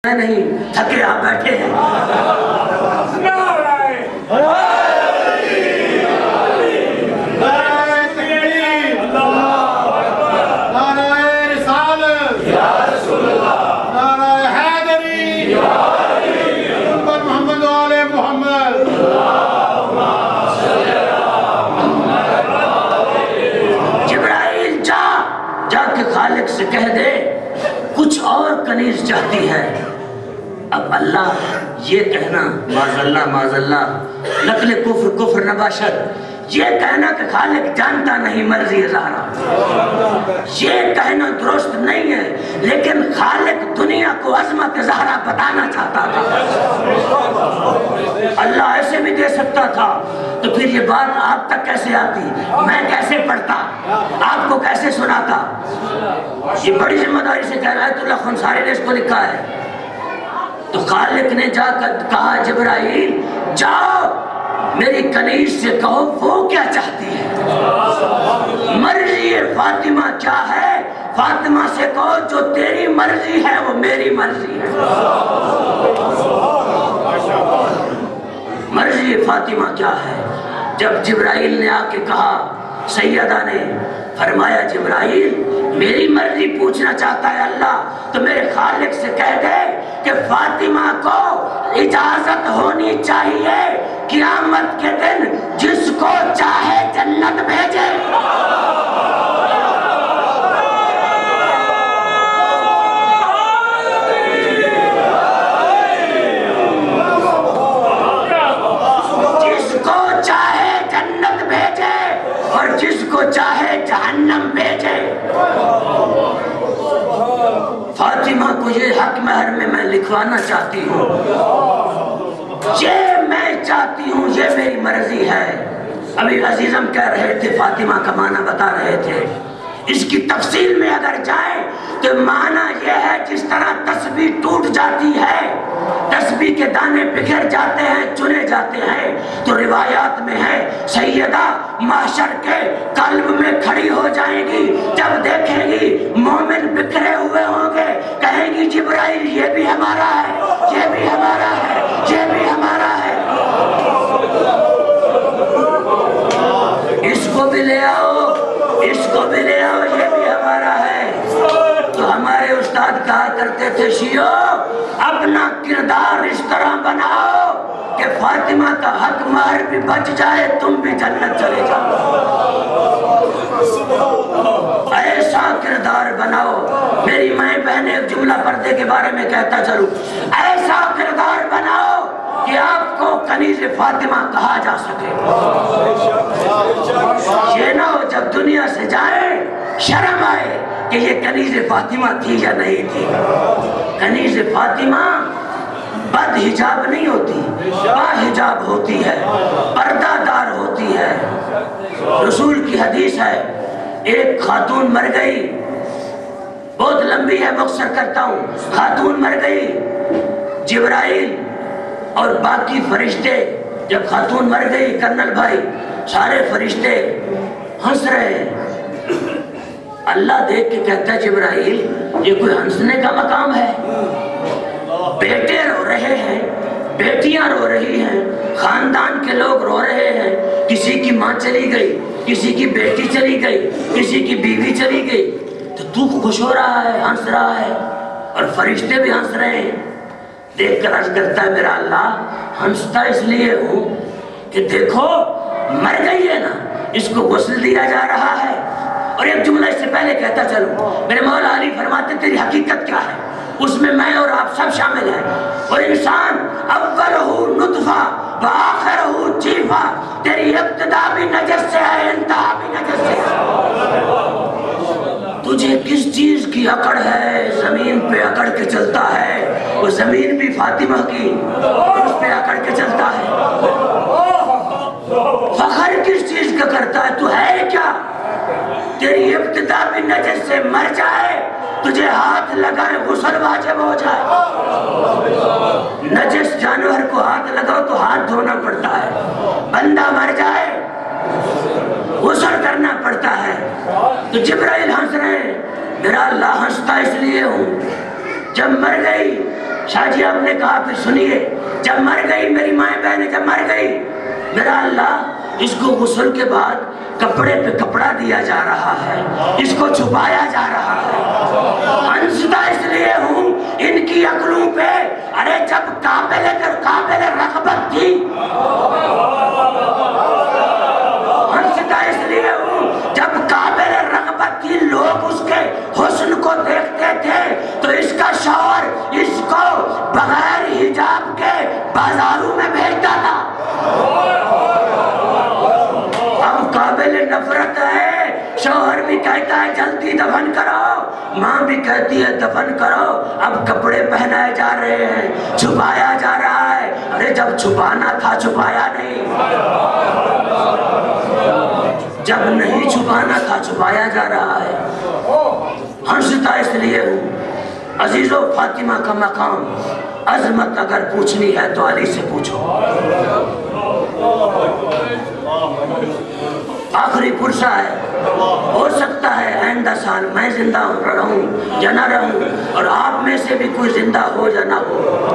نہیں تھکے آپ بیٹھے ہیں۔ جبرائیل جا کے خالق سے کہہ دے کچھ اور کنیز چاہتی ہے۔ اب اللہ یہ کہنا معاذ اللہ نقل کفر نباشت، یہ کہنا کہ خالق جانتا نہیں مرضی زہرا، یہ کہنا درست نہیں ہے، لیکن خالق دنیا کو عظمت زہرا بتانا چاہتا تھا۔ اللہ ایسے بھی دے سکتا تھا تو پھر یہ بات آپ تک کیسے آتی، میں کیسے پڑھتا، آپ کو کیسے سناتا؟ یہ بڑی ذمہ داری سے کہہ رہا ہے، اللہ خنساری نے اس کو لکھا ہے۔ تو خالق نے جا کر کہا جبرائیل جاؤ میری کنیز سے کہو وہ کیا چاہتی ہے، مرضی فاطمہ کیا ہے، فاطمہ سے کہو جو تیری مرضی ہے وہ میری مرضی ہے۔ مرضی فاطمہ کیا ہے؟ جب جبرائیل نے آ کے کہا، سیدہ نے فرمایا جبرائیل میری مرضی پوچھنا چاہتا ہے اللہ، تو میرے خالق سے کہہ دے کہ فاطمہ کو اجازت ہونی چاہیے قیامت کے دن جس کو چاہے جنت بھیجے۔ جس کو چاہے جنت بھیجے اور جس کو چاہے جہنم بھیجے۔ فاطمہ کو یہ حق مہر میں لکھوانا چاہتی ہوں، یہ میں چاہتی ہوں، یہ میری مرضی ہے۔ ابھی عزیزم کہہ رہے تھے فاطمہ کا معنی بتا رہے تھے، اس کی تفصیل میں اگر جائیں تو معنی یہ ہے جس طرح تسبیح ٹوٹ جاتی ہے، تسبیح کے دانے بکھر جاتے ہیں، چنے جاتے ہیں، تو روایات میں ہے سیدہ محشر کے قلب میں کھڑی ہو جائیں گی، جب دیکھیں گی مومن بکھرے ہوئے ہوں گے کہیں گی جبرائیل یہ بھی ہمارا ہے، یہ بھی ہمارا ہے، یہ بھی ہمارا ہے، اس کو بھی لے آؤ، اس کو بھی لے آؤ، یہ بھی ہمارا ہے۔ تو ہمارے استاد کہا کرتے تھے شیعو اپنا کردار اس طرح بناؤ کہ فاطمہ کا حق مہر بھی بچ جائے، تم بھی جنت چلے جاؤ۔ ایسا کردار بناؤ، میری مائیں بہنیں ایک جملہ پردے کے بارے میں کہتا چلوں، ایسا کردار بناؤ کہ آپ کو کنیز فاطمہ کہا جا سکے۔ یہ نہ ہو جب دنیا سے جائیں شرم آئے کہ یہ کنیز فاطمہ تھی یا نہیں تھی۔ کنیز فاطمہ بد حجاب نہیں ہوتی، با حجاب ہوتی ہے، پردہ دار ہوتی ہے۔ رسول کی حدیث ہے، ایک خاتون مر گئی، بہت لمبی ہے مختصر کرتا ہوں، خاتون مر گئی، جبرائیل اور باقی فرشتے، جب خاتون مر گئی کرنل بھائی سارے فرشتے ہنس رہے ہیں، اللہ دیکھ کے کہتا ہے جبرائیل یہ کوئی ہنسنے کا مقام ہے؟ بیٹے رو رہے ہیں، بیٹیاں رو رہی ہیں، خاندان کے لوگ رو رہے ہیں، کسی کی ماں چلی گئی، کسی کی بیٹی چلی گئی، کسی کی بیوی چلی گئی، تو خوش ہو رہا ہے، ہنس رہا ہے، اور فرشتے بھی ہنس رہے ہیں۔ دیکھ کر عرض کرتا ہے میرا اللہ ہنستا اس لیے ہوں کہ دیکھو مر گئی ہے نا، اس کو غسل دیا جا رہا ہے۔ اور ایک جملہ اس سے پہلے کہتا چلوں، میرے مولا علی فرماتے تیری حقیقت کیا ہے، اس میں میں اور آپ سب شامل ہیں، اور انسان اولہ نطفہ و آخرہ جیفہ، تیری ابتدا بھی نجس سے ہے، انتہا بھی نجس سے ہے۔ تجھے کس چیز کی اکڑ ہے، زمین پہ اکڑ کے چلتا ہے، وہ زمین بھی فاطمہ کی اس پہ اکڑ کے چلتا ہے۔ فخر کس چیز کا کرتا ہے، تو ہے کیا؟ تیری ابتدا بھی نجس سے مر جائے، تجھے ہاتھ لگائے غسل واجب ہو جائے۔ نجس جانور کو ہاتھ لگاؤ تو ہاتھ دھونا پڑتا ہے، بندہ مر جائے غسل کرنا پڑتا ہے۔ تو جبرائیل ہنس رہے ہیں، میرا اللہ ہنستا اس لیے ہوں، جب مر گئی شاہ جی آپ نے کہا پھر سنیے، جب مر گئی میری مائیں بہنیں، جب مر گئی، میرا اللہ اس کو غسل کے بعد کپڑے پہ کپڑا دیا جا رہا ہے، اس کو چھپایا جا رہا ہے۔ ہنستا اس لیے ہوں ان کی عقلوں پہ، ارے جب قابل رغبت تھی، ہنستا اس لیے ہوں جب قابل رغبت تھی، لوگ اس کے حسن کو دیکھتے تھے تو اس کا شوہر اس کو بغیر حجاب کے بازاروں میں بھیجتا تھا۔ اب قابل نفرت ہے، شوہر بھی کہتا ہے جلدی دفن کرو، ماں بھی کہتی ہے دفن کرو، اب کپڑے پہنائے جا رہے ہیں، چھپایا جا رہا ہے۔ ارے جب چھپانا تھا چھپایا نہیں، جب نہیں چھپانا تھا چھپایا جا رہا ہے۔ ہنستا اس لیے ہوں عزیزو، فاطمہ کا مقام عظمت اگر پوچھنی ہے تو علی سے پوچھو۔ آخری پرسہ ہے، ہو سکتا ہے آئندہ سال میں زندہ رہوں یا نہ رہوں، اور آپ میں سے بھی کوئی زندہ ہو یا نہ ہو۔